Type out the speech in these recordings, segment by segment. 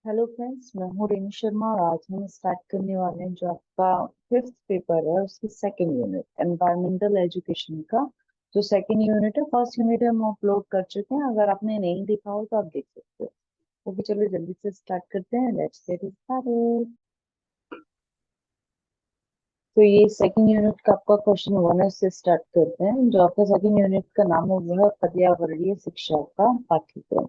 Hello friends, मैं हूँ रेणु शर्मा और आज हम स्टार्ट करने वाले हैं जो आपका फिफ्थ पेपर है उसकी सेकंड यूनिट एनवायरमेंटल एजुकेशन का। जो सेकंड यूनिट है, फर्स्ट यूनिट हम अपलोड कर चुके हैं। अगर आपने नहीं देखा हो तो आप देख सकते हो। ओके, चलो जल्दी से स्टार्ट करते हैं। Let's get started. तो ये सेकंड यूनिट का आपका क्वेश्चन वन है, उससे स्टार्ट करते हैं। जो आपका सेकंड यूनिट का नाम है वो है पर्यावरणीय शिक्षा का पाठ्यक्रम।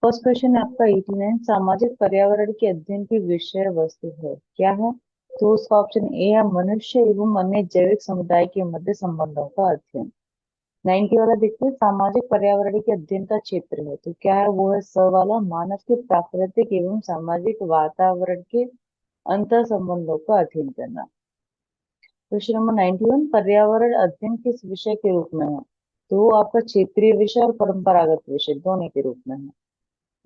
फर्स्ट क्वेश्चन आपका 89, सामाजिक पर्यावरण के अध्ययन की विषय वस्तु है क्या है? तो उसका ऑप्शन ए है मनुष्य एवं अन्य जैविक समुदाय के मध्य संबंधों का अध्ययन। 90 वाला देखते हैं, सामाजिक पर्यावरण के अध्ययन का क्षेत्र है तो क्या है? वो है स वाला, मानव के प्राकृतिक एवं सामाजिक वातावरण के अंतर संबंधों का अध्ययन करना। क्वेश्चन नंबर 91, पर्यावरण अध्ययन किस विषय के रूप में है? तो वो आपका क्षेत्रीय विषय और परंपरागत विषय दोनों के रूप में है।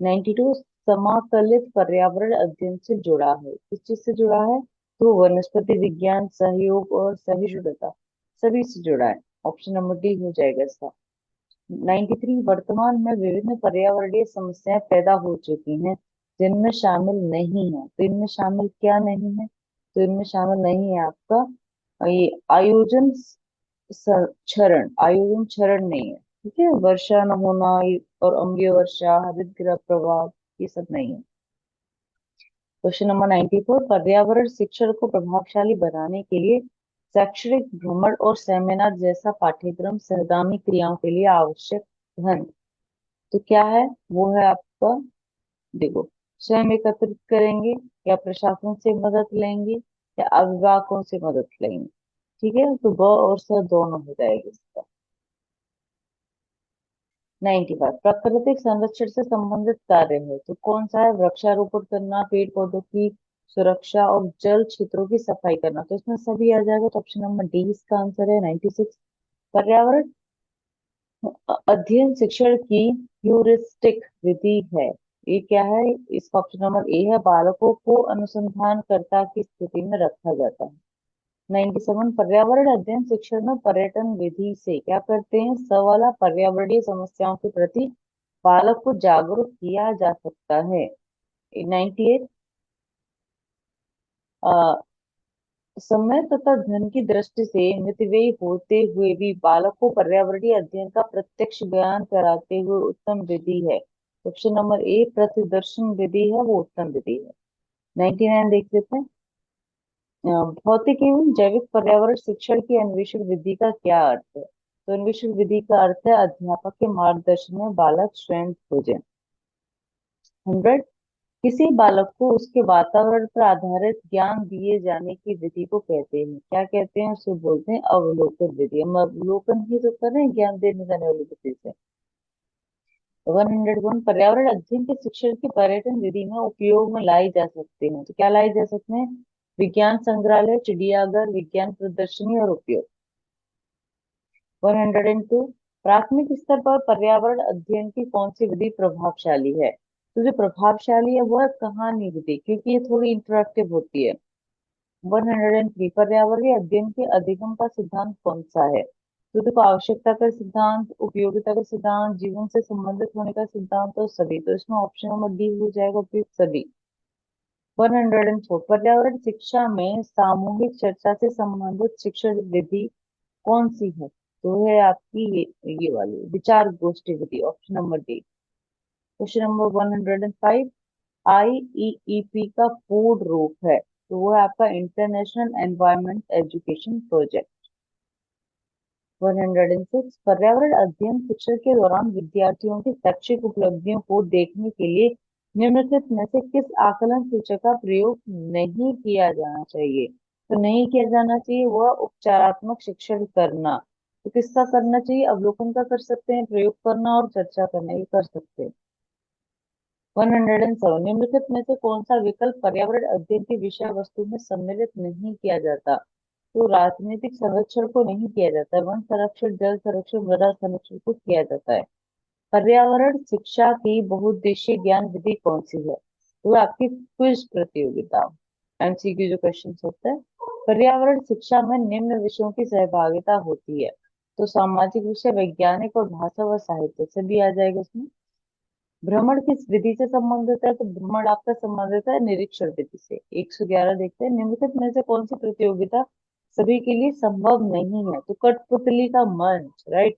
92, समाकलित पर्यावरण अध्ययन से जुड़ा है। किस चीज से जुड़ा है? तो वनस्पति विज्ञान, सहयोग और सहिष्णुता सभी से जुड़ा है। ऑप्शन नंबर डी हो जाएगा इसका। 93, वर्तमान में विभिन्न पर्यावरणीय समस्याएं पैदा हो चुकी हैं जिनमें शामिल नहीं है। तो इनमें शामिल क्या नहीं है? तो इनमें शामिल नहीं है आपका ये आयोजन क्षरण नहीं है। ठीक है, वर्षा न होना और अम्लीय वर्षा, हरित गृह प्रभाव, ये सब नहीं है। क्वेश्चन नंबर 94, पर्यावरण शिक्षण को प्रभावशाली बनाने के लिए शैक्षणिक भ्रमण और सेमिनार जैसा पाठ्यक्रम सहगामी क्रियाओं के लिए आवश्यक धन तो क्या है? वो है आपका, देखो, स्वयं एकत्रित करेंगे या प्रशासन से मदद लेंगे या अभिभावकों से मदद लेंगे। ठीक है, तो ब और स दोनों हो जाएगा इसका। 95, प्राकृतिक संरक्षण से संबंधित कार्य है तो कौन सा है? वृक्षारोपण करना, पेड़ पौधों की सुरक्षा और जल क्षेत्रों की सफाई करना। तो इसमें सभी आ जाएगा, तो ऑप्शन नंबर डी इसका आंसर है। 96, पर्यावरण अध्ययन शिक्षण की ह्यूरिस्टिक विधि है। ये क्या है? इसका ऑप्शन नंबर ए है, बालकों को अनुसंधानकर्ता की स्थिति में रखा जाता है। 97, पर्यावरण अध्ययन शिक्षण में पर्यटन विधि से क्या करते हैं? सवाला, पर्यावरणीय समस्याओं के प्रति बालक को जागरूक किया जा सकता है। 98, समय तथा धन की दृष्टि से मितव्ययी होते हुए भी बालक को पर्यावरणीय अध्ययन का प्रत्यक्ष ज्ञान कराते हुए उत्तम विधि है। ऑप्शन नंबर ए प्रतिदर्शन विधि है, वो उत्तम विधि है। 99 देख लेते हैं। भौतिक एवं जैविक पर्यावरण शिक्षण की अन्वेषण विधि का क्या अर्थ है? तो अन्वेषण विधि का अर्थ है अध्यापक के मार्गदर्शन में बालक स्वयं खोजे। 100, किसी बालक को उसके वातावरण पर आधारित ज्ञान दिए जाने की विधि को कहते हैं, क्या कहते हैं? उसे बोलते हैं अवलोकन विधि। हम अवलोकन ही तो कर रहे हैं ज्ञान देने जाने वाली विधि से। 101, पर्यावरण अध्ययन के शिक्षण की पर्यटन विधि में उपयोग में लाई जा सकते हैं तो क्या लाई जा सकते हैं? विज्ञान संग्रहालय, चिड़ियाघर, विज्ञान प्रदर्शनी और उपयोग। 102, प्राथमिक स्तर पर पर्यावरण अध्ययन की कौन सी विधि प्रभावशाली है? तो जो प्रभावशाली है वो है कहानी विधि, क्योंकि ये थोड़ी इंटरेक्टिव होती है। 103, पर्यावरणीय अध्ययन के अधिगम का सिद्धांत कौन सा है? तो देखो, आवश्यकता का सिद्धांत, उपयोगिता का सिद्धांत, जीवन से संबंधित होने का सिद्धांत और सभी। तो इसमें ऑप्शन नंबर डी हो जाएगा, उपयुक्त सभी। 104, पर्यावरण शिक्षा में सामूहिक चर्चा से संबंधित शिक्षण विधि कौन सी है? तो है आपकी ये वाली विचार गोष्ठी विधि, option number D. Question number 105, IEEP का पूर्ण रूप है तो वो है आपका इंटरनेशनल एनवायरमेंट एजुकेशन प्रोजेक्ट। 106, पर्यावरण अध्ययन शिक्षण के दौरान विद्यार्थियों की शैक्षिक उपलब्धियों को देखने के लिए निम्नलिखित में से किस आकलन सूचक का प्रयोग नहीं किया जाना चाहिए? तो नहीं किया जाना चाहिए वह उपचारात्मक शिक्षण करना। तो किसका करना चाहिए? अवलोकन का कर सकते हैं, प्रयोग करना और चर्चा करना, ये कर सकते हैं। 107, निम्नलिखित में से कौन सा विकल्प पर्यावरण अध्ययन की विषय वस्तु में सम्मिलित नहीं किया जाता? तो राजनीतिक संरक्षण को नहीं किया जाता है, वन संरक्षण, जल संरक्षण, मृदा संरक्षण को किया जाता है। पर्यावरण शिक्षा की बहुउद्देशीय ज्ञान विधि कौन सी है? तो आपकी क्विज प्रतियोगिता, एमसीक्यू जो क्वेश्चन होता है। पर्यावरण शिक्षा में निम्न विषयों की सहभागिता होती है तो सामाजिक विषय, वैज्ञानिक और भाषा व साहित्य से भी आ जाएगा इसमें। भ्रमण किस विधि से संबंधित है? तो भ्रमण आपका संबंधित है निरीक्षण विधि से। 111 देखते हैं, निम्नलिखित में से कौन सी प्रतियोगिता सभी के लिए संभव नहीं है? तो कठपुतली का मंच, राइट।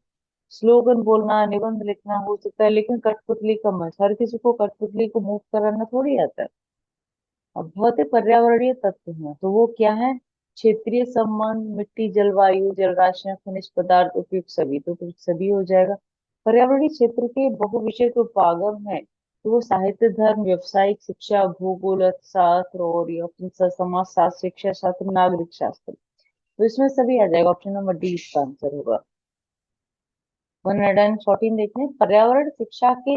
स्लोगन बोलना, निबंध लिखना हो सकता है, लेकिन कठपुतली का मंच, हर किसी को कठपुतली को मूव कराना थोड़ी आता है। अब भौतिक पर्यावरणीय तत्व हैं, तो वो क्या है? क्षेत्रीय संबंध, मिट्टी, जलवायु, जलराशियां, खनिज पदार्थ, उपयुक्त सभी, तो उपयुक्त सभी हो जाएगा। पर्यावरणीय क्षेत्र के बहुविषयक उपागम है, तो वो साहित्य, धर्म, व्यवसायिक, शिक्षा, भूगोल, अर्थशास्त्र और ये ऑप्शन समाज शास्त्र, शिक्षा शास्त्र, नागरिक शास्त्र, तो इसमें सभी आ जाएगा। ऑप्शन नंबर डी इसका आंसर होगा। 114 देखते हैं, पर्यावरण शिक्षा के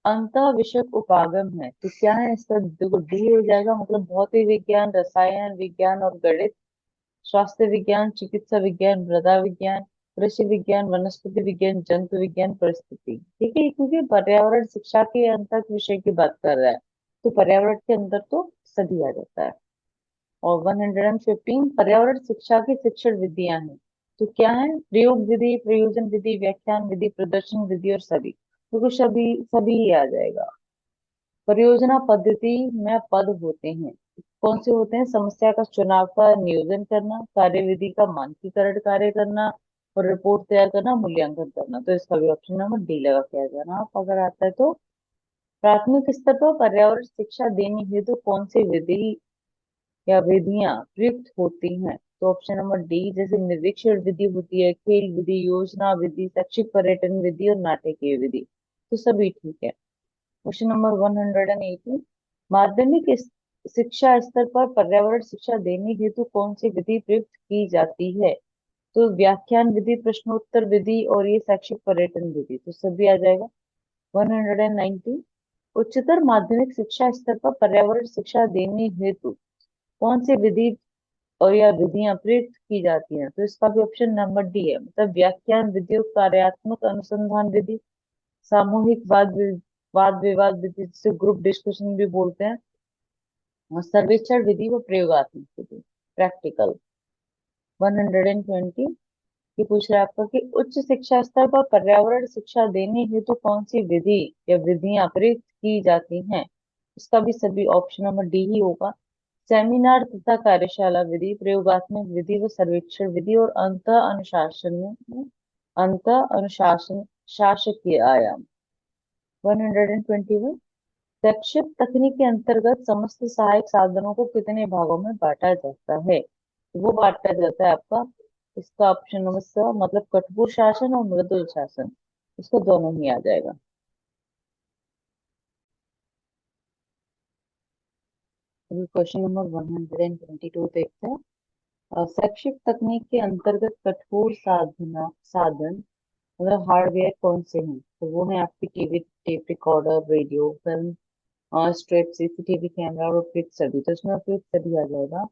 अंत विषयक उपागम है, तो क्या है इसका? देखो डी हो जाएगा, मतलब भौतिक विज्ञान, रसायन विज्ञान और गणित, स्वास्थ्य विज्ञान, चिकित्सा विज्ञान, मृदा विज्ञान, कृषि विज्ञान, वनस्पति विज्ञान, जंतु विज्ञान, परिस्थिति। ठीक है, क्योंकि पर्यावरण शिक्षा के अंतक विषय की बात कर रहा है, तो पर्यावरण के अंदर तो सभी आ जाता है। और 115, पर्यावरण शिक्षा की शिक्षण विधियां हैं, तो क्या है? प्रयोग विधि, प्रयोजन विधि, व्याख्यान विधि, प्रदर्शन विधि और सभी, तो कुछ सभी सभी ही आ जाएगा। परियोजना पद्धति में पद होते हैं, कौन से होते हैं? समस्या का चुनाव का नियोजन करना, कार्यविधि का मानकीकरण कार्य करना और रिपोर्ट तैयार करना, मूल्यांकन करना, तो इसका भी ऑप्शन नंबर डी लगा के आ जाना आप अगर आता है तो। प्राथमिक स्तर पर पर्यावरण शिक्षा देने हेतु कौन सी विधि या विधियां प्रयुक्त होती हैं? तो ऑप्शन नंबर डी, जैसे निरीक्षण विधि होती है, खेल विधि, योजना विधि, शैक्षिक पर्यटन विधि और नाटकीय विधि, तो सभी ठीक है। क्वेश्चन नंबर 118, माध्यमिक शिक्षा स्तर पर पर्यावरण शिक्षा देने हेतु कौन सी विधि प्रयुक्त की जाती है? तो व्याख्यान विधि, प्रश्नोत्तर विधि और ये शैक्षिक पर्यटन विधि, तो सभी आ जाएगा। 119, उच्चतर माध्यमिक शिक्षा स्तर पर पर्यावरण शिक्षा देने हेतु कौन सी विधि और या विधियां प्रयुक्त की जाती हैं? तो इसका भी ऑप्शन नंबर डी है, मतलब व्याख्यान विधि और कार्यात्मक अनुसंधान विधि, सामूहिक वाद विवाद विधि, जिसे ग्रुप डिस्कशन भी बोलते हैं, और सर्वेक्षण विधि व प्रयोगात्मक विधि, प्रैक्टिकल। 120, ये पूछ रहा है आपका कि उच्च शिक्षा स्तर पर पर्यावरण शिक्षा देने हेतु कौन सी विधि या विधियां प्रयुक्त की जाती हैं? इसका भी सभी ऑप्शन नंबर डी ही होगा। सेमिनार तथा कार्यशाला विधि, प्रयोगात्मक विधि व सर्वेक्षण विधि और अंत अनुशासन शासकीय आयाम। 121, शैक्षिक तकनीक के अंतर्गत समस्त सहायक साधनों को कितने भागों में बांटा जाता है? तो वो बांटा जाता है आपका, इसका ऑप्शन नंबर स, मतलब कठोर शासन और मृदुल शासन, इसको दोनों ही आ जाएगा। अभी क्वेश्चन नंबर 122 देखते हैं। शैक्षिक तकनीक के अंतर्गत कठोर साधन मतलब हार्डवेयर कौन से हैं? तो वो है आपकी TV, tape recorder, radio, film strip, CCTV camera और उपयुक्त सभी, तो इसमें उपयुक्त सभी आ जाएगा।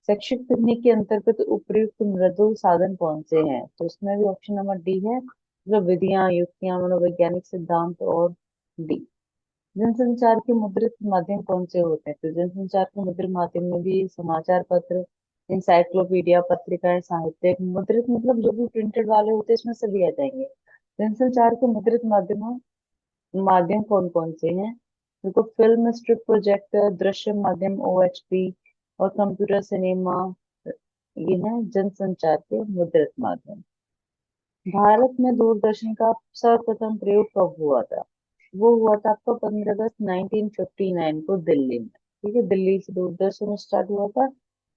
शैक्षिक तकनीक के अंतर्गत उपयुक्त मृदुल साधन कौन से हैं? तो इसमें भी ऑप्शन नंबर डी है, मतलब विधियां, युक्तियां, मनोवैज्ञानिक सिद्धांत और डी। जनसंचार के मुद्रित माध्यम कौन से होते हैं? तो जनसंचार के मुद्रित माध्यम में भी समाचार पत्र, इंसाइक्लोपीडिया, पत्रिकाएं, साहित्य, मुद्रित मतलब जो भी प्रिंटेड वाले होते हैं इसमें सभी आ जाएंगे। जनसंचार के मुद्रित माध्यम माध्यम कौन कौन से हैं? देखो, फिल्म, स्ट्रिप, प्रोजेक्टर, दृश्य माध्यम, ओएचपी और कंप्यूटर सिनेमा, ये हैं जनसंचार के मुद्रित माध्यम। भारत में दूरदर्शन का सर्वप्रथम प्रयोग कब हुआ था? वो हुआ था आपका 15 अगस्त 1959 को दिल्ली में। ठीक है, दिल्ली से दूरदर्शन स्टार्ट हुआ था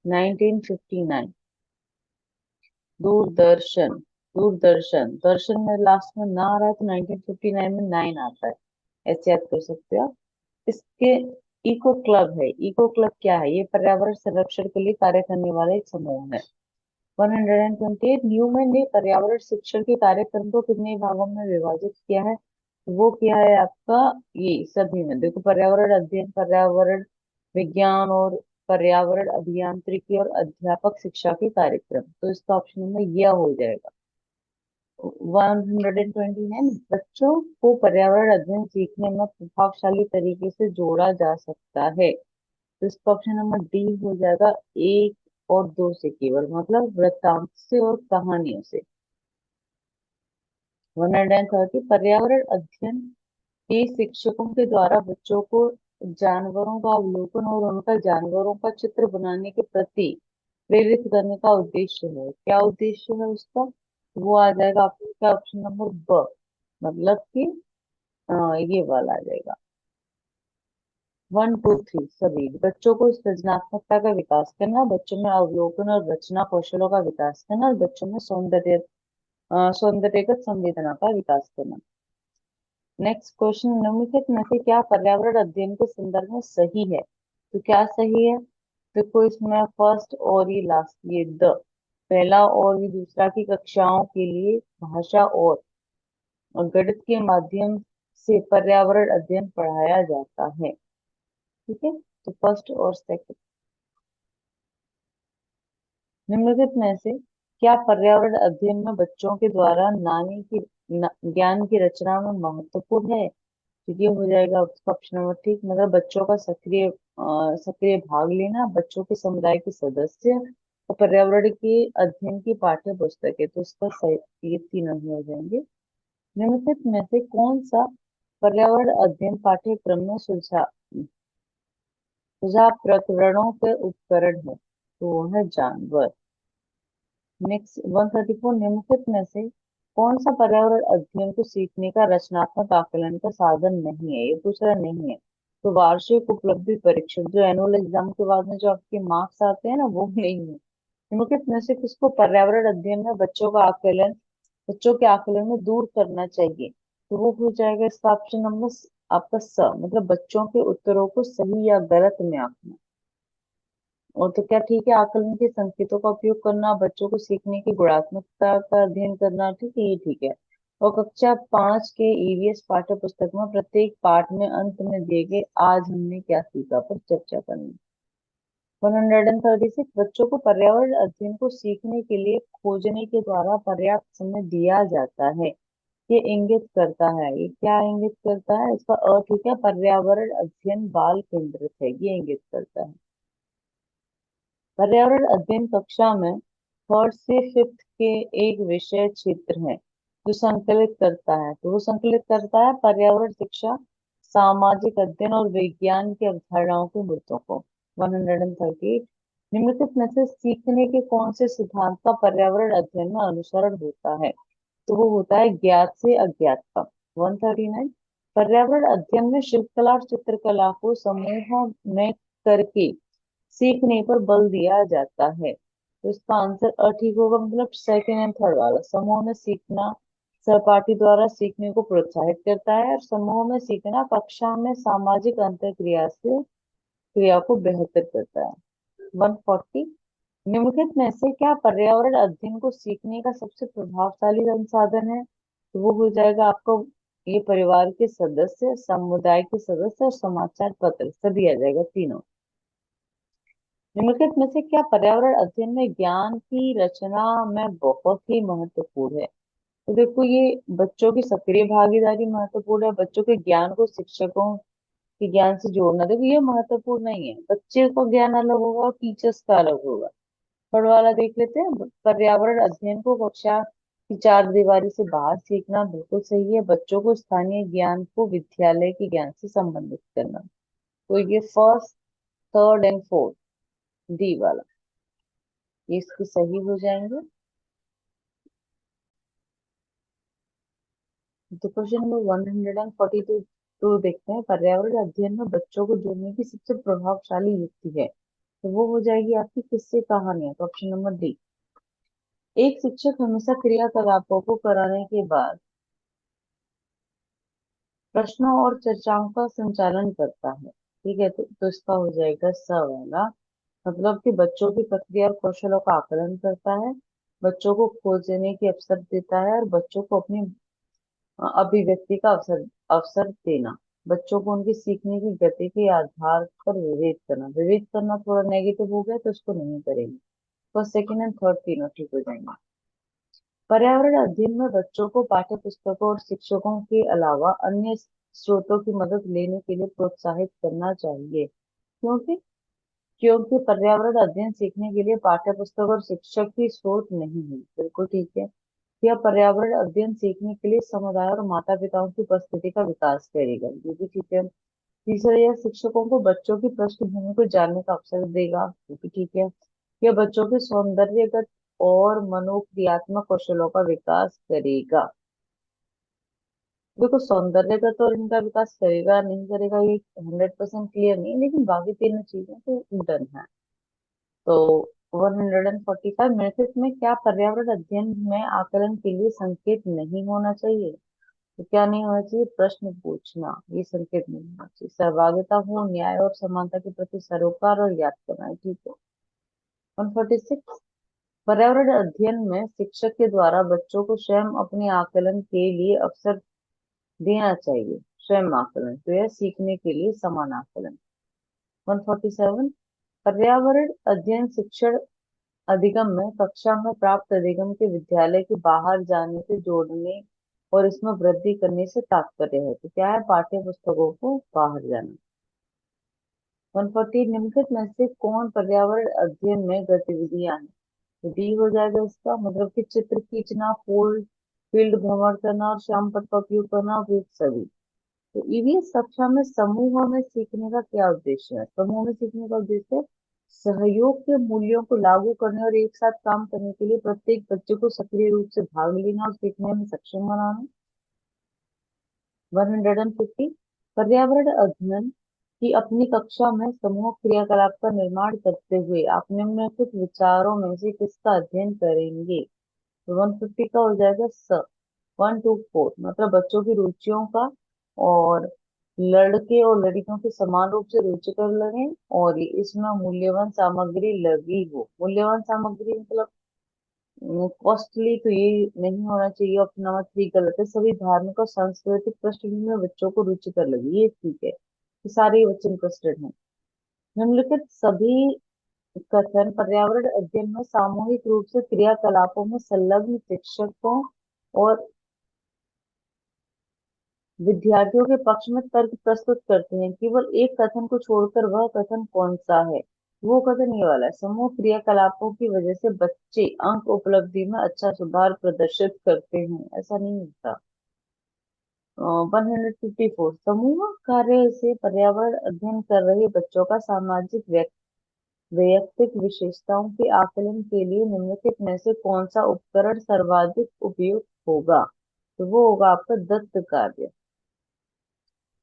1959। दूरदर्शन, दूरदर्शन, दर्शन में लास्ट में ना आ रहा है तो 1959 में 9 आता है, ऐसे याद कर सकते हो आप। इसके इको क्लब है, इको क्लब क्या है? ये पर्यावरण संरक्षण के लिए कार्य करने वाला एक समूह है। 128, न्यूमैन ने पर्यावरण शिक्षण के कार्यक्रम को कितने भागों में विभाजित किया है? वो क्या है आपका? ये सभी में देखो, पर्यावरण अध्ययन, पर्यावरण विज्ञान और पर्यावरण अभियांत्रिकी और अध्यापक शिक्षा के कार्यक्रम, तो इसका ऑप्शन में यह हो जाएगा। 129, बच्चों को पर्यावरण अध्ययन सीखने में प्रभावशाली तरीके से जोड़ा जा सकता है, तो इसका ऑप्शन नंबर डी हो जाएगा, एक और दो से केवल, मतलब वृत्तांत से और कहानियों से। 130, पर्यावरण अध्ययन कि शिक्षकों के द्वारा बच्चों को जानवरों का अवलोकन और उनका जानवरों का चित्र बनाने के प्रति प्रेरित करने का उद्देश्य है। क्या उद्देश्य है उसका? वो आ जाएगा आपका क्या, ऑप्शन नंबर ब, मतलब कि ये वाला आ जाएगा। 1 2 3 सभी बच्चों को सृजनात्मकता का विकास करना, बच्चों में अवलोकन और रचना कौशलों का विकास करना, और बच्चों में सौंदर्यगत संवेदना का विकास करना। नेक्स्ट क्वेश्चन, निम्नलिखित में से क्या पर्यावरण अध्ययन के संदर्भ में सही है? तो क्या सही है? देखो इसमें फर्स्ट और ये लास्ट, ये द पहला और ये दूसरा की कक्षाओं के लिए भाषा और गणित के माध्यम से पर्यावरण अध्ययन पढ़ाया जाता है। ठीक है, तो फर्स्ट और सेकंड। निम्नलिखित में से क्या पर्यावरण अध्ययन में बच्चों के द्वारा ज्ञान की रचना में महत्वपूर्ण है? तो ये हो जाएगा उसका ऑप्शन नंबर ठीक, मतलब बच्चों का सक्रिय भाग लेना, बच्चों के समुदाय के सदस्य और पर्यावरण के अध्ययन की पाठ्य पुस्तक है। तो इसका सही, ये तीनों ही हो जाएंगे। निम्नलिखित में से कौन सा पर्यावरण अध्ययन पाठ्यक्रम में सुझाव प्रकरणों के उपकरण है? तो वो है जानवर। नेक्स्ट 134, निम्नलिखित में से कौन सा पर्यावरण अध्ययन को सीखने का रचनात्मक आकलन का साधन नहीं है? ये पूछ रहा नहीं है। तो वार्षिक उपलब्धि परीक्षण, जो एनुअल एग्जाम के बाद में जो आपके मार्क्स आते हैं ना, वो नहीं है। निम्नलिखित में से किसको पर्यावरण अध्ययन में बच्चों के आकलन में दूर करना चाहिए? तो वो हो जाएगा इसका ऑप्शन नंबर आपका स, मतलब बच्चों के उत्तरों को सही या गलत में आंकना। और तो क्या ठीक है, आकलन के संकेतों का उपयोग करना, बच्चों को सीखने की गुणात्मकता का अध्ययन करना, ठीक है, ये ठीक है। और कक्षा 5 के ईवीएस पाठ्य पुस्तक में प्रत्येक पाठ में अंत में दिए गए आज हमने क्या सीखा पर चर्चा करनी। 136, बच्चों को पर्यावरण अध्ययन को सीखने के लिए खोजने के द्वारा पर्याप्त समय दिया जाता है। ये इंगित करता है, ये क्या इंगित करता है? इसका अर्थ क्या, पर्यावरण अध्ययन बाल केंद्रित है, ये इंगित करता है। पर्यावरण अध्ययन कक्षा में थर्ड से फिफ्थ के एक विषय क्षेत्र है जो संकलित करता है। तो वो संकलित करता है पर्यावरण शिक्षा, सामाजिक अध्ययन और विज्ञान की अवधारणाओं के मुद्दों को। 138, निम्नलिखित में से सीखने के कौन से सिद्धांत का पर्यावरण अध्ययन में अनुसरण होता है? तो वो होता है ज्ञात से अज्ञात का। 139, पर्यावरण अध्ययन में शिल्पकला और चित्रकला को समूहों में करके सीखने पर बल दिया जाता है। तो इसका आंसर ठीक होगा, मतलब सेकंड एंड थर्ड वाला। समूह में सीखना सहपाठी द्वारा सीखने को प्रोत्साहित करता है, और समूह में सीखना कक्षा में सामाजिक अंतर क्रिया को बेहतर करता है। 140, निम्नलिखित में से क्या पर्यावरण अध्ययन को सीखने का सबसे प्रभावशाली संसाधन है? तो वो हो जाएगा आपको ये परिवार के सदस्य, समुदाय के सदस्य और समाचार पत्र सभी आ जाएगा, तीनों। निम्नलिखित में से क्या पर्यावरण अध्ययन में ज्ञान की रचना में बहुत ही महत्वपूर्ण है? तो देखो ये बच्चों की सक्रिय भागीदारी महत्वपूर्ण है, बच्चों के ज्ञान को शिक्षकों के ज्ञान से जोड़ना, देखो ये महत्वपूर्ण नहीं है। बच्चे को ज्ञान अलग होगा और टीचर्स का अलग होगा। थर्ड वाला देख लेते हैं, पर्यावरण अध्ययन को कक्षा की चार दीवारी से बाहर सीखना बिल्कुल सही है। बच्चों को स्थानीय ज्ञान को विद्यालय के ज्ञान से संबंधित करना। तो ये first, third and fourth, D वाला, ये इसके सही हो जाएंगे। तो क्वेश्चन नंबर 142 तो देखते हैं, पर्यावरण अध्ययन में बच्चों को जोड़ने की सबसे प्रभावशाली युक्ति है। तो वो हो जाएगी आपकी किससे कहानियां। तो ऑप्शन नंबर डी। एक शिक्षक हमेशा क्रियाकलापों को कराने के बाद प्रश्नों और चर्चाओं का संचालन करता है। ठीक है, तो इसका हो जाएगा स वाला, मतलब कि बच्चों की प्रक्रिया और कौशलों का आकलन करता है, बच्चों को खोजने के अवसर देता है, और बच्चों को अपनी अभिव्यक्ति का अवसर देना, बच्चों को उनकी सीखने की गति के आधार पर विवेक करना थोड़ा नेगेटिव हो गया तो उसको नहीं करेंगे। तो सेकंड एंड थर्ड तीनों ठीक हो जाएंगे। पर्यावरण अध्ययन में बच्चों को पाठ्य पुस्तकों और शिक्षकों के अलावा अन्य स्रोतों की मदद लेने के लिए प्रोत्साहित करना चाहिए। क्योंकि क्योंकि पर्यावरण अध्ययन सीखने के लिए पाठ्य पुस्तक और शिक्षक ही स्रोत नहीं है, बिल्कुल ठीक है। यह पर्यावरण अध्ययन सीखने के लिए समुदाय और माता पिताओं की उपस्थिति का विकास करेगा, ये भी ठीक है। तीसरा, यह शिक्षकों को बच्चों की पृष्ठभूमि को जानने का अवसर देगा, ये भी ठीक है। यह बच्चों के सौंदर्यगत और मनोक्रियात्मक कौशलों का विकास करेगा। देखो, सौंदर्यगत और इनका विकास करेगा नहीं करेगा ये 100% क्लियर नहीं, लेकिन बाकी तीनों चीजें तो डन है। तो 145, निम्नलिखित में क्या पर्यावरण अध्ययन में आकलन के लिए संकेत नहीं होना चाहिए? तो क्या नहीं होना चाहिए? प्रश्न पूछना, ये संकेत नहीं होना चाहिए। सहभागिता हो, न्याय और समानता के प्रति सरोकार और याद करना, ठीक है। 146, पर्यावरण अध्ययन में शिक्षक के द्वारा बच्चों को स्वयं अपने आकलन के लिए अवसर देना चाहिए। स्वयं आकलन तो यह सीखने के लिए समान आकलन। 147, पर्यावरण अध्ययन शिक्षण अधिगम में कक्षा में प्राप्त अधिगम के विद्यालय के बाहर जाने से जोड़ने और इसमें वृद्धि करने से तात्पर्य है। तो क्या है? पाठ्य पुस्तकों को बाहर जाना। 140, निम्नलिखित में से कौन पर्यावरण अध्ययन में गतिविधियां हैं? तो डी हो जाएगा इसका मतलब कि चित्र खींचना, फील्ड भ्रमण करना और श्याम पट्ट का उपयोग करना, वे सभी। तो ईवीएस कक्षा में समूह में सीखने का क्या उद्देश्य है? समूह में सीखने का उद्देश्य सहयोग के मूल्यों को लागू करने और एक साथ काम करने के लिए प्रत्येक बच्चे को सक्रिय रूप से भाग लेना और सीखने में सक्षम बनाना। 150, पर्यावरण अध्ययन की अपनी कक्षा में समूह क्रियाकलाप का निर्माण करते हुए आप निम्नलिखित विचारों में से किसका अध्ययन करेंगे? तो 150 का हो जाएगा 1 to 4, मतलब बच्चों की रुचियों का, और लड़के और लड़कियों की समान रूप से रुचिकर लगे, और इसमें मूल्यवान सामग्री लगी हो। मूल्यवान सामग्री मतलब कॉस्टली तो ये नहीं होना चाहिए। ऑप्शन नंबर 3 गलत है। सभी धार्मिक और सांस्कृतिक पृष्ठभूमि में बच्चों को रुचिकर लगी, ये ठीक है, ये सारे बच्चे इंटरेस्टेड हैं। निम्नलिखित सभी कथन पर्यावरण अध्ययन में सामूहिक रूप से क्रियाकलापों में संलग्न शिक्षकों और विद्यार्थियों के पक्ष में तर्क प्रस्तुत करते हैं। केवल एक कथन को छोड़कर, वह कथन कौन सा है? वो कथन ये वाला है, समूह क्रियाकलापों की वजह से बच्चे अंक उपलब्धि में अच्छा सुधार प्रदर्शित करते हैं। ऐसा नहीं होता। 154, समूह कार्य से पर्यावरण अध्ययन कर रहे बच्चों का सामाजिक वैयक्तिक विशेषताओं के आकलन के लिए निम्नलिखित में से कौन सा उपकरण सर्वाधिक उपयुक्त होगा? तो वो होगा आपका दत्त कार्य।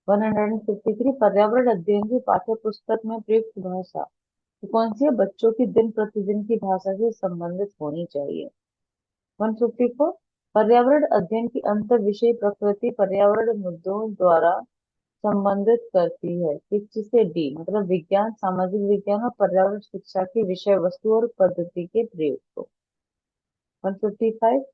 153, पर्यावरण अध्ययन की पाठ्य पुस्तक में प्रयुक्त भाषा तो कौन सी है? बच्चों की दिन प्रतिदिन की भाषा से संबंधित होनी चाहिए। 154, पर्यावरण अध्ययन की अंतर विषय प्रकृति पर्यावरण मुद्दों द्वारा संबंधित करती है। किससे? डी, मतलब विज्ञान, सामाजिक विज्ञान और पर्यावरण शिक्षा की विषय वस्तु और पद्धति के प्रयोग को। 155,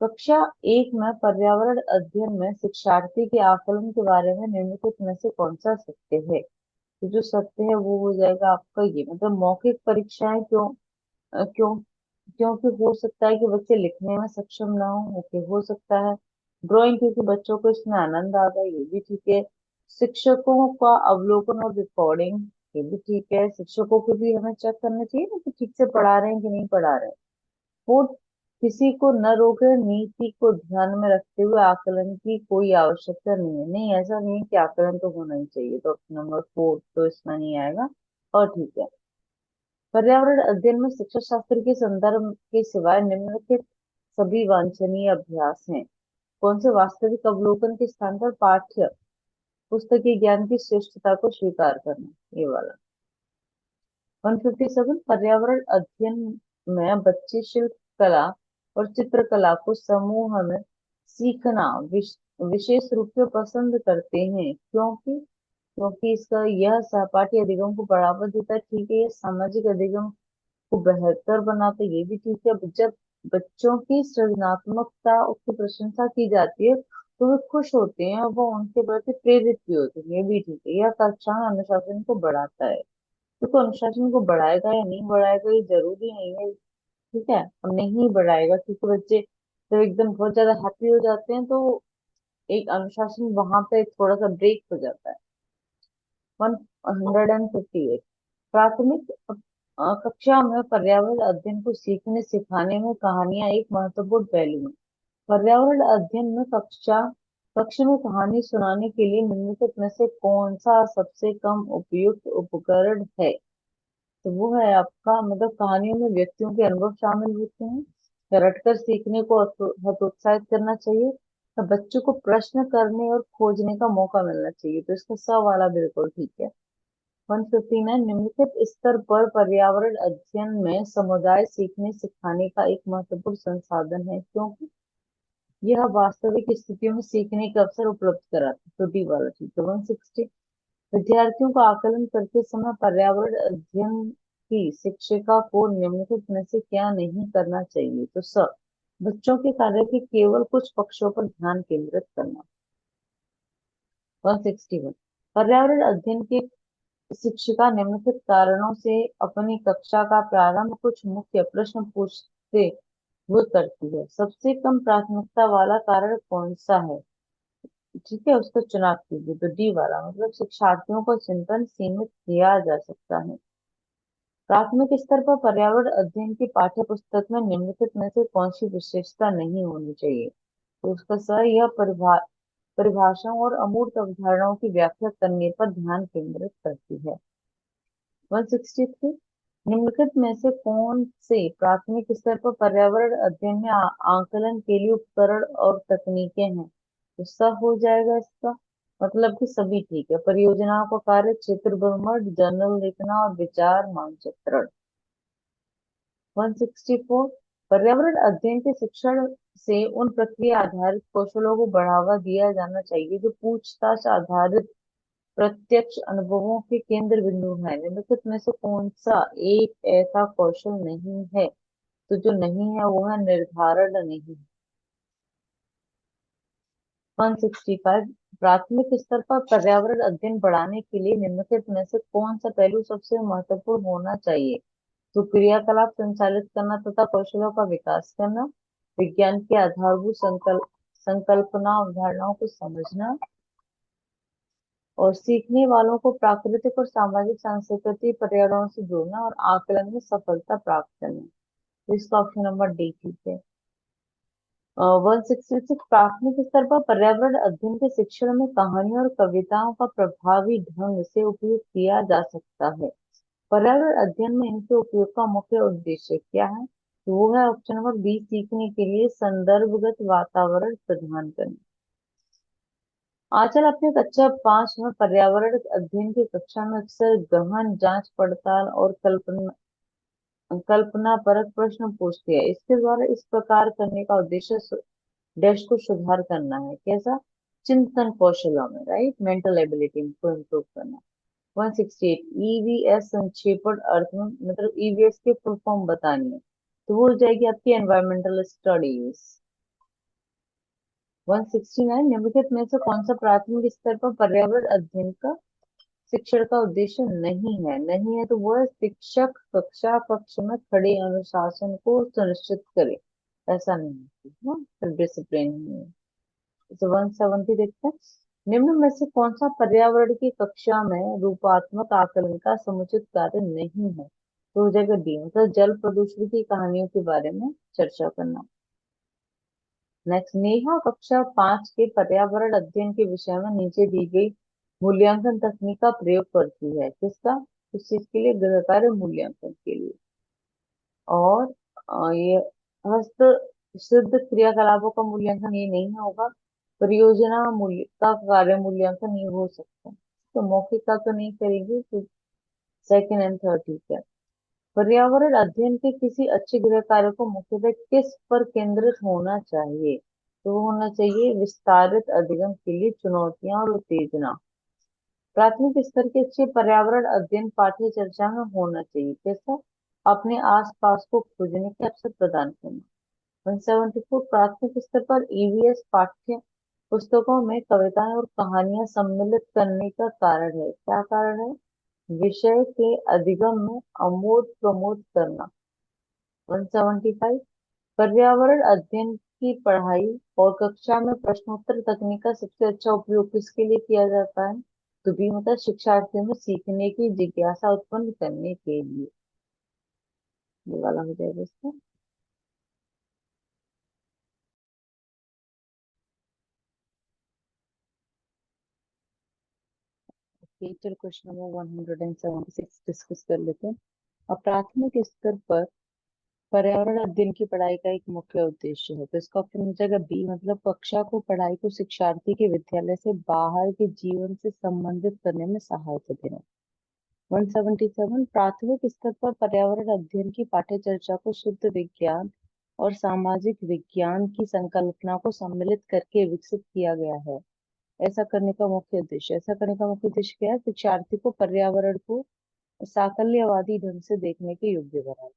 कक्षा 1 में पर्यावरण अध्ययन में शिक्षार्थी के आकलन के बारे में निम्नलिखित में से कौन सा सत्य है? तो जो सत्य है वो हो जाएगा आपका ये, मतलब मौखिक परीक्षाएं क्यों क्यों क्योंकि हो सकता है कि बच्चे लिखने में सक्षम ना हो। ओके, हो सकता है। ड्राइंग क्योंकि बच्चों को इसमें आनंद आता है, ये भी ठीक है। शिक्षकों का अवलोकन और रिकॉर्डिंग, ये भी ठीक है। शिक्षकों को भी हमें चेक करना चाहिए ना कि ठीक से पढ़ा रहे हैं कि नहीं पढ़ा रहे हैं। वो किसी को न रोके, नीति को ध्यान में रखते हुए आकलन की कोई आवश्यकता नहीं है। नहीं, ऐसा नहीं है कि आकलन तो होना ही चाहिए, तो ऑप्शन नंबर 4 तो इसमें नहीं आएगा। और ठीक है, पर्यावरण अध्ययन में शिक्षा शास्त्र के संदर्भ के सिवाय निम्नलिखित सभी वांछनीय अभ्यास हैं। कौन से? वास्तविक अवलोकन के स्थान पर पाठ्य पुस्तकीय ज्ञान की श्रेष्ठता को स्वीकार करना, ये वाला। 157, पर्यावरण अध्ययन में बच्चे शिल्प कला और चित्रकला को समूह में सीखना विशेष रूप से पसंद करते हैं। क्योंकि इसका यह सहपाठी अधिगम को बढ़ावा देता है, ठीक है। यह सामाजिक अधिगम को बेहतर बनाता है, ये भी ठीक है। जब बच्चों की सृजनात्मकता की प्रशंसा की जाती है तो वे खुश होते हैं और वो उनके प्रति प्रेरित भी होते हैं, ये भी ठीक है। यह कक्षा में अनुशासन को बढ़ाता है। देखो, अनुशासन को बढ़ाएगा या नहीं बढ़ाएगा ये जरूरी नहीं है, ठीक है। और नहीं बढ़ाएगा क्योंकि बच्चे जब एकदम बहुत ज्यादा हैप्पी हो जाते हैं तो एक अनुशासन वहां पे थोड़ा सा ब्रेक हो जाता है। 158, प्राथमिक कक्षा में पर्यावरण अध्ययन को सीखने सिखाने में कहानियां एक महत्वपूर्ण पहलू है। पर्यावरण अध्ययन में कक्ष में कहानी सुनाने के लिए निम्नलिखित में से कौन सा सबसे कम उपयुक्त उपकरण है? तो वो है आपका, मतलब कहानियों में व्यक्तियों के अनुभव शामिल होते हैं, या रटकर सीखने को हतोत्साहित करना चाहिए, तो बच्चों को प्रश्न करने और खोजने का मौका मिलना चाहिए। तो इसका स वाला बिल्कुल ठीक है। 159, निम्नलिखित स्तर पर पर्यावरण अध्ययन में समुदाय सीखने सिखाने का एक महत्वपूर्ण संसाधन है क्योंकि यह वास्तविक स्थितियों में सीखने के अवसर उपलब्ध कराता है। तो डी वाला ठीक है। 160, विद्यार्थियों का आकलन करते समय पर्यावरण अध्ययन की शिक्षिका को निम्नलिखित में से क्या नहीं करना चाहिए? तो बच्चों के कार्य के केवल कुछ पक्षों पर ध्यान केंद्रित करना। 161, पर्यावरण अध्ययन की शिक्षिका निम्नलिखित कारणों से अपनी कक्षा का प्रारंभ कुछ मुख्य प्रश्न पूछते हुए करती है। सबसे कम प्राथमिकता वाला कारण कौन सा है? ठीक है, उसका चुनाव कीजिए। तो डी वाला, मतलब शिक्षार्थियों को चिंतन सीमित किया जा सकता है। प्राथमिक स्तर पर पर्यावरण अध्ययन की पाठ्य पुस्तक में निम्नलिखित में से कौन सी विशेषता नहीं होनी चाहिए? तो उसका यह परिभाषाओं और अमूर्त अवधारणाओं की व्याख्या करने पर ध्यान केंद्रित करती है। 163, निम्नलिखित में से कौन से प्राथमिक स्तर पर पर्यावरण अध्ययन में आंकलन के लिए उपकरण और तकनीकें हैं? तो सब हो जाएगा इसका, मतलब कि सभी ठीक है। परियोजनाओं का कार्य, क्षेत्र भ्रमण, जर्नल लिखना और विचार मानचित्रण। 164, पर्यावरण अध्ययन के शिक्षण से उन प्रक्रिया आधारित कौशलों को बढ़ावा दिया जाना चाहिए जो पूछताछ आधारित प्रत्यक्ष अनुभवों के केंद्र बिंदु है। निम्नलिखित में से कौन सा एक ऐसा कौशल नहीं है? तो जो नहीं है वो है निर्धारण नहीं। 165, प्राथमिक स्तर पर पर्यावरण अध्ययन बढ़ाने के लिए निम्नलिखित में से कौन सा पहलू सबसे महत्वपूर्ण होना चाहिए? तो क्रियाकलाप संचालित करना तथा कौशलों का विकास करना, विज्ञान के आधारभूत संकल्पना अवधारणाओं को समझना, और सीखने वालों को प्राकृतिक और सामाजिक सांस्कृतिक पर्यावरण से जोड़ना और आकलन में सफलता प्राप्त करना। तो इसका ऑप्शन नंबर डी ठीक है। 166, प्राथमिक स्तर पर पर्यावरण अध्ययन के शिक्षण में कहानियों और कविताओं का प्रभावी ढंग से उपयोग किया जा सकता है। पर्यावरण अध्ययन में इनके उपयोग का मुख्य उद्देश्य क्या है? तो वो है ऑप्शन नंबर बी, सीखने के लिए संदर्भगत वातावरण प्रदान करना। आजकल अपने कक्षा 5 में पर्यावरण अध्ययन की कक्षा में अक्सर गहन जांच पड़ताल और कल्पना परक प्रश्न पूछती है। इसके द्वारा इस प्रकार करने का उद्देश्य डैश को सुधार करना है। कैसा? चिंतन कौशलों में, राइट, मेंटल एबिलिटी को इम्प्रूव करना। 168, ईवीएस संक्षेपण अर्थ में, मतलब ईवीएस के फुल फॉर्म बतानी है, तो वो हो जाएगी आपकी एनवायरमेंटल स्टडीज। 169, निम्नलिखित में से कौन सा प्राथमिक स्तर पर पर्यावरण अध्ययन का शिक्षण का उद्देश्य नहीं है? तो वो है शिक्षक कक्षा कक्ष में खड़े अनुशासन को सुनिश्चित करे, ऐसा नहीं है ना, फिर डिसिप्लिन नहीं है। तो 170 देखते हैं, निम्न में से कौन सा पर्यावरण की कक्षा में रूपात्मक आकलन का समुचित कार्य नहीं है? तो हो जाएगा डी, मतलब जल प्रदूषण की कहानियों के बारे में चर्चा करना। नेक्स्ट, नेहा कक्षा 5 के पर्यावरण अध्ययन के विषय में नीचे दी गई मूल्यांकन तकनीक का प्रयोग करती है। किसका? इस चीज के लिए, गृह कार्य मूल्यांकन के लिए। और ये हस्त सिद्ध क्रियाकलापों का मूल्यांकन ये नहीं होगा। परियोजना मूल्य का कार्य मूल्यांकन ये हो सकता है। तो मौखिक का तो नहीं करेंगे, तो सेकंड एंड थर्ड ठीक है। पर्यावरण अध्ययन के किसी अच्छे गृह कार्य को मुख्यतः किस पर केंद्रित होना चाहिए? तो वो होना चाहिए विस्तारित अधिगम के लिए चुनौतियां और उत्तेजना। प्राथमिक स्तर के अच्छे पर्यावरण अध्ययन पाठ्य चर्चा में होना चाहिए। कैसा? अपने आसपास को खोजने के अवसर प्रदान करना। 174, प्राथमिक स्तर पर ईवीएस पाठ्य पुस्तकों में कविताएं और कहानियां सम्मिलित करने का कारण है। क्या कारण है? विषय के अधिगम में अमोद प्रमोद करना। 175, पर्यावरण अध्ययन की पढ़ाई और कक्षा में प्रश्नोत्तर तकनीक का सबसे अच्छा उपयोग किसके लिए किया जाता है? तो भी, मतलब शिक्षार्थियों में सीखने की जिज्ञासा उत्पन्न करने के लिए। ये वाला हो जाएगा इसका। ओके, चलो क्वेश्चन नंबर 176 डिस्कस कर लेते हैं। अब प्राथमिक स्तर पर पर्यावरण अध्ययन की पढ़ाई का एक मुख्य उद्देश्य है, तो इसका ऑप्शन हो जाएगा बी, मतलब कक्षा को पढ़ाई को शिक्षार्थी के विद्यालय से बाहर के जीवन से संबंधित करने में सहायता देना। 177 प्राथमिक स्तर पर पर्यावरण अध्ययन की पाठ्य चर्चा को शुद्ध विज्ञान और सामाजिक विज्ञान की संकल्पना को सम्मिलित करके विकसित किया गया है। ऐसा करने का मुख्य उद्देश्य क्या है? शिक्षार्थी को पर्यावरण को साकल्यवादी ढंग से देखने के योग्य बनाना।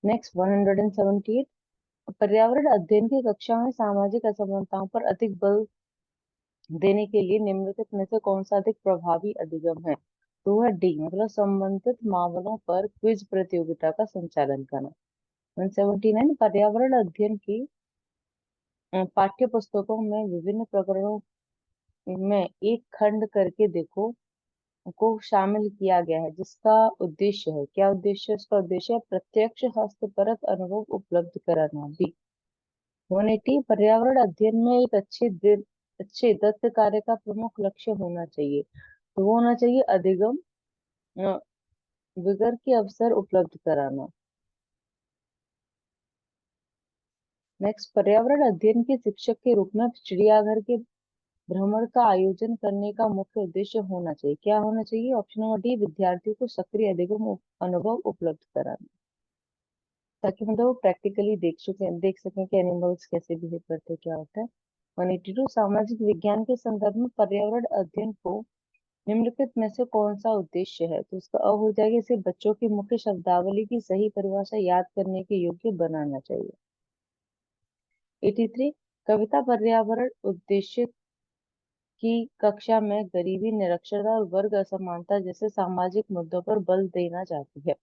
नेक्स्ट 178 पर्यावरण अध्ययन की कक्षा में सामाजिक असमानताओं पर अधिक बल देने के लिए निम्नलिखित में से कौन सा अधिक प्रभावी अधिगम है? तो है डी, मतलब संबंधित मामलों पर क्विज प्रतियोगिता का संचालन करना। 179 पर्यावरण अध्ययन की पाठ्य पुस्तकों में विभिन्न प्रकरणों में एक खंड करके देखो को शामिल किया गया है, जिसका उद्देश्य है, क्या उद्देश्य है? इसका उद्देश्य है प्रत्यक्ष हस्तपरक अनुभव उपलब्ध कराना। बी 180 पर्यावरण अध्ययन में एक अच्छे दत्त कार्य का प्रमुख लक्ष्य होना चाहिए, तो वो होना चाहिए अधिगम अ, विगर के अवसर उपलब्ध कराना। नेक्स्ट पर्यावरण अध्ययन के शिक्षक के रूप में चिड़ियाघर के भ्रमण का आयोजन करने का मुख्य उद्देश्य होना चाहिए, क्या होना चाहिए? ऑप्शन नंबर डी, विद्यार्थियों को सक्रिय अधिगम अनुभव उपलब्ध कराना, ताकि मतलब वो प्रैक्टिकली देख सकें कि एनिमल्स कैसे बिहेव करते हैं, क्या होता है। 182 सामाजिक विज्ञान के संदर्भ में पर्यावरण अध्ययन को निम्नलिखित में से कौन सा उद्देश्य है? तो इसका हो जाएगा, इसे बच्चों की मुख्य शब्दावली की सही परिभाषा याद करने के योग्य बनाना चाहिए। 83 कविता पर्यावरण उद्देश्य की कक्षा में गरीबी, निरक्षरता और वर्ग असमानता जैसे सामाजिक मुद्दों पर बल देना चाहती है।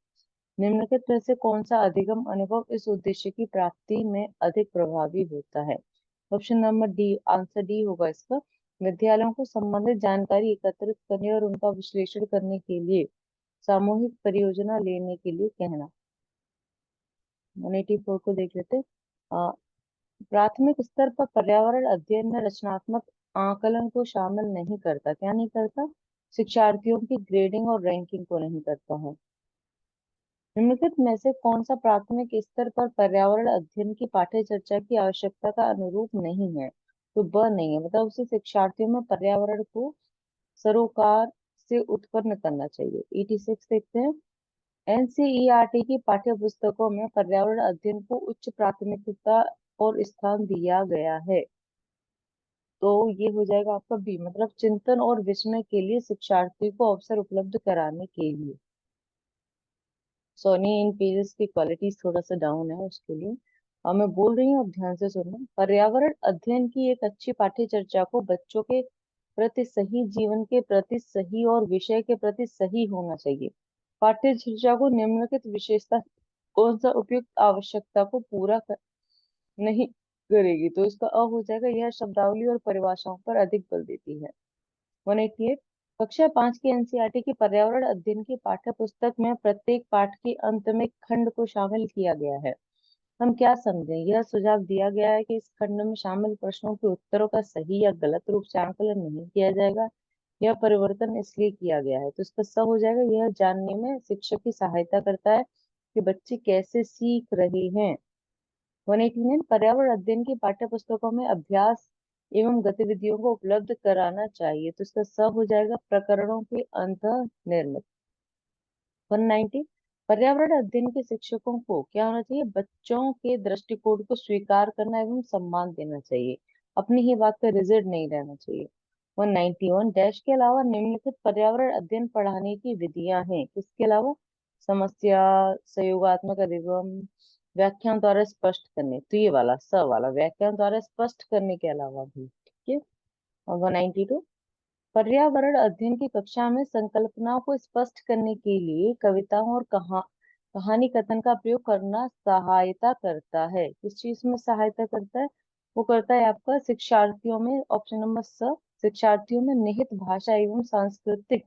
निम्नलिखित में से कौन सा अधिगम अनुभव इस उद्देश्य की प्राप्ति में अधिक प्रभावी होता है? Option number D, answer D होगा इसका। विद्यालयों को संबंधित जानकारी एकत्रित करने और उनका विश्लेषण करने के लिए सामूहिक परियोजना लेने के लिए कहना। 184 को देख लेते हैं। प्राथमिक स्तर पर पर्यावरण अध्ययन में रचनात्मक आकलन को शामिल नहीं करता, क्या नहीं करता? शिक्षार्थियों की ग्रेडिंग और रैंकिंग को नहीं करता है। निम्नलिखित में से कौन सा प्राथमिक स्तर पर पर्यावरण अध्ययन की पाठ्य चर्चा की आवश्यकता का अनुरूप नहीं है? तो ब नहीं है, मतलब उसे शिक्षार्थियों में पर्यावरण को सरोकार से उत्पन्न करना चाहिए। 86 देखते हैं। एनसीईआरटी की पाठ्य पुस्तकों में पर्यावरण अध्ययन को उच्च प्राथमिकता और स्थान दिया गया है, तो ये हो जाएगा आपका बी, मतलब चिंतन और विस्मय के लिए शिक्षार्थी को अवसर उपलब्ध कराने के लिए। सोनी इन पेजेस की क्वालिटी थोड़ा सा डाउन है, उसके लिए और मैं बोल रही हूँ, अब ध्यान से सुनना। पर्यावरण अध्ययन की एक अच्छी पाठ्य चर्चा को बच्चों के प्रति सही, जीवन के प्रति सही और विषय के प्रति सही होना चाहिए। पाठ्य चर्चा को निम्नलिखित विशेषता कौन सा उपयुक्त आवश्यकता को नहीं करेगी? तो इसका अ हो जाएगा, यह शब्दावली और परिभाषाओं पर अधिक बल देती है। 188 कक्षा 5 की एनसीईआरटी की पर्यावरण अध्ययन की पाठ्य पुस्तक में प्रत्येक पाठ के अंत में खंड को शामिल किया गया है। हम क्या समझें? यह सुझाव दिया गया है कि इस खंड में शामिल प्रश्नों के उत्तरों का सही या गलत रूप से आकलन नहीं किया जाएगा। यह परिवर्तन इसलिए किया गया है, तो इसका स हो जाएगा, यह जानने में शिक्षक की सहायता करता है कि बच्चे कैसे सीख रहे हैं। 189 पर्यावरण अध्ययन की पाठ्य पुस्तकों में अभ्यास एवं गतिविधियों को उपलब्ध कराना चाहिए, तो इसका सब हो जाएगा प्रकरणों के अंत निर्मित। 190 पर्यावरण अध्ययन के शिक्षकों को क्या होना चाहिए? बच्चों के दृष्टिकोण को स्वीकार करना एवं सम्मान देना चाहिए, अपनी ही बात पर रिजिड नहीं रहना चाहिए। 191 डैश के अलावा निम्नलिखित पर्यावरण अध्ययन पढ़ाने की विधियां हैं, किसके अलावा? समस्या, सहयोगात्मक अधिगम, व्याख्यान द्वारा स्पष्ट करने, तो ये वाला स वाला व्याख्यान द्वारा स्पष्ट करने के अलावा भी, ठीक है। और 192 पर्यावरण अध्ययन की कक्षा में संकल्पनाओं को स्पष्ट करने के लिए कविताओं और कहानी कथन का प्रयोग करना सहायता करता है। किस चीज में सहायता करता है? वो करता है आपका शिक्षार्थियों में, ऑप्शन नंबर स, शिक्षार्थियों में निहित भाषा एवं सांस्कृतिक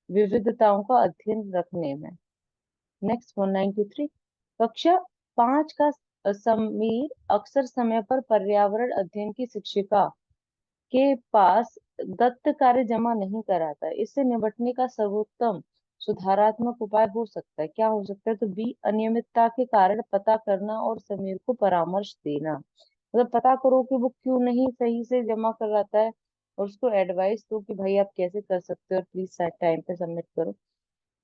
विविधताओं का अध्ययन रखने में। नेक्स्ट 193 कक्षा 5 का समीर अक्सर समय पर पर्यावरण अध्ययन की शिक्षिका के पास दत्त कार्य जमा नहीं कराता है, इससे निपटने का सर्वोत्तम सुधारात्मक उपाय हो सकता है, क्या हो सकता है? तो बी, अनियमितता के कारण पता करना और समीर को परामर्श देना। मतलब पता करो कि वो क्यों नहीं सही से जमा कराता है, और उसको एडवाइस दो कि भाई आप कैसे कर सकते हो, और प्लीज टाइम पे सबमिट करो।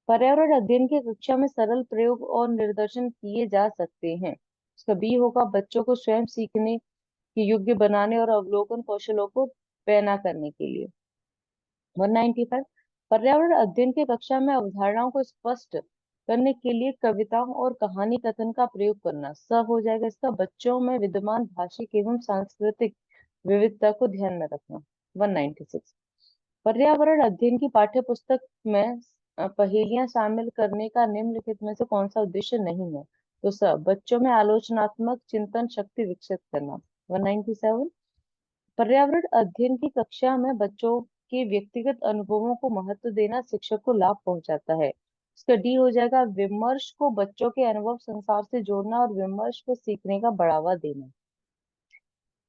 पर्यावरण अध्ययन की कक्षा में सरल प्रयोग और निर्देशन किए जा सकते हैं। उसका बी होगा, बच्चों को स्वयं सीखने के योग्य बनाने और अवलोकन कौशलों को पैना करने के लिए। 195, पर्यावरण अध्ययन की कक्षा में अवधारणाओं को स्पष्ट करने के लिए कविताओं और कहानी कथन का प्रयोग करना। स हो जाएगा इसका, बच्चों में विद्यमान भाषिक एवं सांस्कृतिक विविधता को ध्यान में रखना। 196, पर्यावरण अध्ययन की पाठ्य पुस्तक में पहेलियां शामिल करने का निम्नलिखित में से कौन सा उद्देश्य नहीं है? तो स, बच्चों में आलोचनात्मक चिंतन शक्ति विकसित करना। 197, पर्यावरण अध्ययन की कक्षा में बच्चों के व्यक्तिगत अनुभवों को महत्व देना शिक्षक को लाभ पहुंचाता है। इसका डी हो जाएगा, विमर्श को बच्चों के अनुभव संसार से जोड़ना और विमर्श को सीखने का बढ़ावा देना।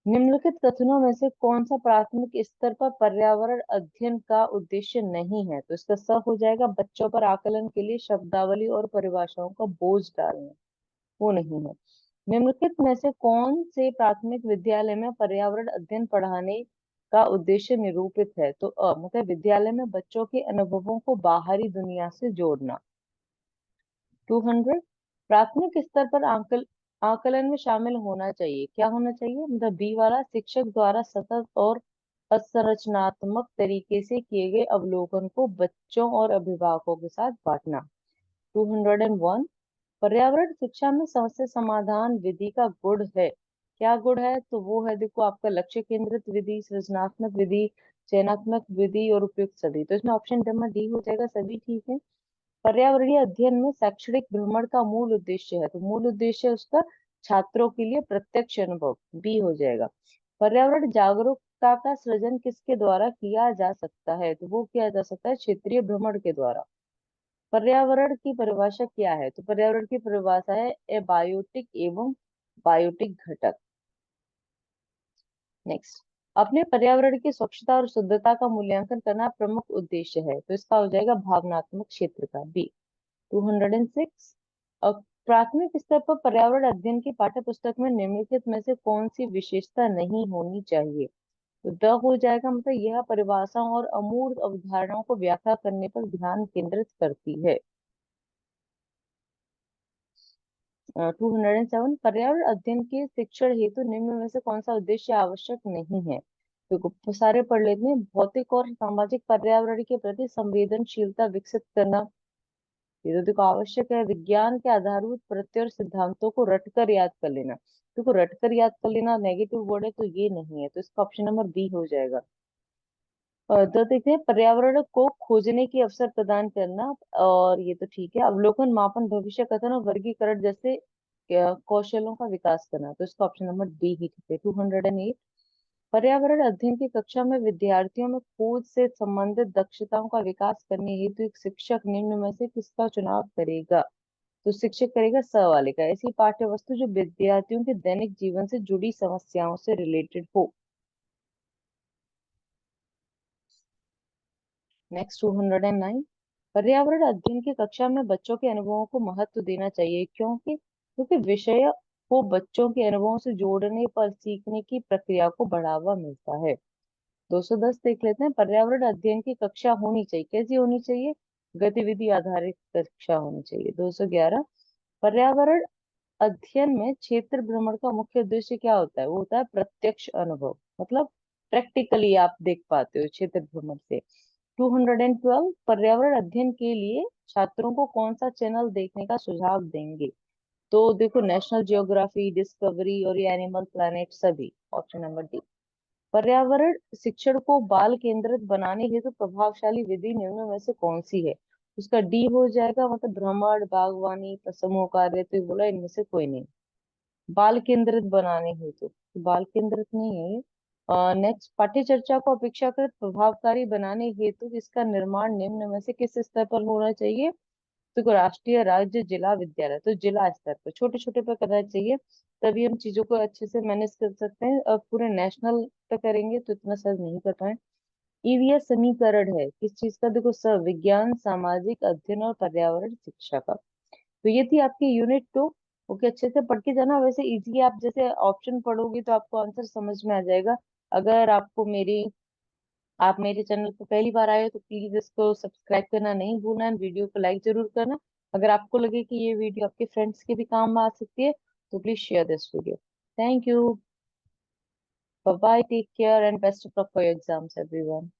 निम्नलिखित कथनों में से कौन सा प्राथमिक स्तर पर पर्यावरण अध्ययन का उद्देश्य नहीं है? तो इसका स हो जाएगा, बच्चों पर आकलन के लिए शब्दावली और परिभाषाओं का बोझ डालना, वो नहीं है। निम्नलिखित में से कौन से प्राथमिक विद्यालय में पर्यावरण अध्ययन पढ़ाने का उद्देश्य निरूपित है? तो मतलब विद्यालय में बच्चों के अनुभवों को बाहरी दुनिया से जोड़ना। 200, प्राथमिक स्तर पर आकलन में शामिल होना चाहिए, क्या होना चाहिए? मतलब बी वाला, शिक्षक द्वारा सतत और असंरचनात्मक तरीके से किए गए अवलोकन को बच्चों और अभिभावकों के साथ बांटना। 201, पर्यावरण शिक्षा में समस्या समाधान विधि का गुण है, क्या गुण है? तो वो है, देखो, आपका लक्ष्य केंद्रित विधि, सृजनात्मक विधि, चयनात्मक विधि और उपयुक्त सभी। तो इसमें ऑप्शन नंबर डी हो जाएगा, सभी ठीक है। पर्यावरणीय अध्ययन में शैक्षणिक भ्रमण का मूल उद्देश्य है, तो मूल उद्देश्य उसका छात्रों के लिए प्रत्यक्ष अनुभव, बी हो जाएगा। पर्यावरण जागरूकता का सृजन किसके द्वारा किया जा सकता है? तो वो किया जा सकता है क्षेत्रीय भ्रमण के द्वारा। पर्यावरण की परिभाषा क्या है? तो पर्यावरण की परिभाषा है एबायोटिक एवं बायोटिक घटक। नेक्स्ट, अपने पर्यावरण की स्वच्छता और शुद्धता का मूल्यांकन करना प्रमुख उद्देश्य है, तो इसका हो जाएगा भावनात्मक क्षेत्र का, बी। 206, प्राथमिक स्तर पर पर्यावरण अध्ययन की पाठ्य पुस्तक में निम्नलिखित में से कौन सी विशेषता नहीं होनी चाहिए? तो द हो जाएगा, मतलब यह परिभाषाओं और अमूर्त अवधारणाओं को व्याख्या करने पर ध्यान केंद्रित करती है। 207, पर्यावरण अध्ययन के शिक्षण हेतु निम्न में से कौन सा उद्देश्य आवश्यक नहीं है? तो सारे पढ़ लेते हैं। भौतिक और सामाजिक पर्यावरण के प्रति संवेदनशीलता विकसित करना, ये तो देखो आवश्यक है। विज्ञान के आधारभूत प्रत्यय और सिद्धांतों को रटकर याद कर लेना, देखो रटकर याद कर लेना नेगेटिव वर्ड है, तो ये नहीं है, तो इसका ऑप्शन नंबर बी हो जाएगा। तो देखते हैं, पर्यावरण को खोजने की अवसर प्रदान करना, और ये तो ठीक है। अवलोकन, मापन, भविष्य कथन और वर्गीकरण जैसे कौशलों का विकास करना, तो इसका ऑप्शन नंबर डी ही ठीक है। 208, पर्यावरण अध्ययन की कक्षा में विद्यार्थियों में खोज से संबंधित दक्षताओं का विकास करने हेतु एक शिक्षक निम्न में से किसका चुनाव करेगा? तो शिक्षक करेगा स वाले का, ऐसी पाठ्य वस्तु जो विद्यार्थियों के दैनिक जीवन से जुड़ी समस्याओं से रिलेटेड हो। नेक्स्ट, 209, पर्यावरण अध्ययन की कक्षा में बच्चों के अनुभवों को महत्व देना चाहिए, क्योंकि विषय को बच्चों के अनुभवों से जोड़ने पर सीखने की प्रक्रिया को बढ़ावा मिलता है। 210 देख लेते हैं, पर्यावरण अध्ययन की कक्षा होनी चाहिए, कैसी होनी चाहिए? गतिविधि आधारित कक्षा होनी चाहिए। 211, पर्यावरण अध्ययन में क्षेत्र भ्रमण का मुख्य उद्देश्य क्या होता है? वो होता है प्रत्यक्ष अनुभव, मतलब प्रैक्टिकली आप देख पाते हो क्षेत्र भ्रमण से। 212, पर्यावरण अध्ययन के लिए छात्रों को कौन सा चैनल देखने का सुझाव देंगे? तो देखो, नेशनल जियोग्राफी, डिस्कवरी और ये एनिमल प्लैनेट, सभी, ऑप्शन नंबर डी। पर्यावरण शिक्षण को बाल केंद्रित बनाने हेतु प्रभावशाली विधि निम्न में से कौन सी है? उसका डी हो जाएगा, मतलब भ्रमण, बागवानी, समूह कार्य, तो ये बोला इनमें से कोई नहीं। बाल केंद्रित बनाने हेतु, तो बाल केंद्रित नहीं है ये। नेक्स्ट, पाठ्य चर्चा को अपेक्षाकृत प्रभावकारी बनाने हेतु इसका निर्माण निम्न में से किस स्तर पर होना चाहिए? तो राष्ट्रीय, राज्य, जिला, विद्यालय, तो जिला स्तर पर, छोटे छोटे पे करना चाहिए, तभी हम चीजों को अच्छे से मैनेज कर सकते हैं। और पूरे नेशनल पे करेंगे तो इतना सर्व नहीं कर पाए। ईवीएस समीकरण है किस चीज का? देखो सर, विज्ञान, सामाजिक अध्ययन और पर्यावरण शिक्षा का। तो ये थी आपकी यूनिट 2। ओके, अच्छे से पढ़ के जाना। वैसे इजी, आप जैसे ऑप्शन पढ़ोगे तो आपको आंसर समझ में आ जाएगा। अगर आपको मेरी आप मेरे चैनल पर पहली बार आए हो तो प्लीज इसको सब्सक्राइब करना नहीं भूलना, एंड वीडियो को लाइक जरूर करना। अगर आपको लगे कि ये वीडियो आपके फ्रेंड्स के भी काम आ सकती है तो please share this video. Thank you, bye bye, take care and best of luck for your exams everyone.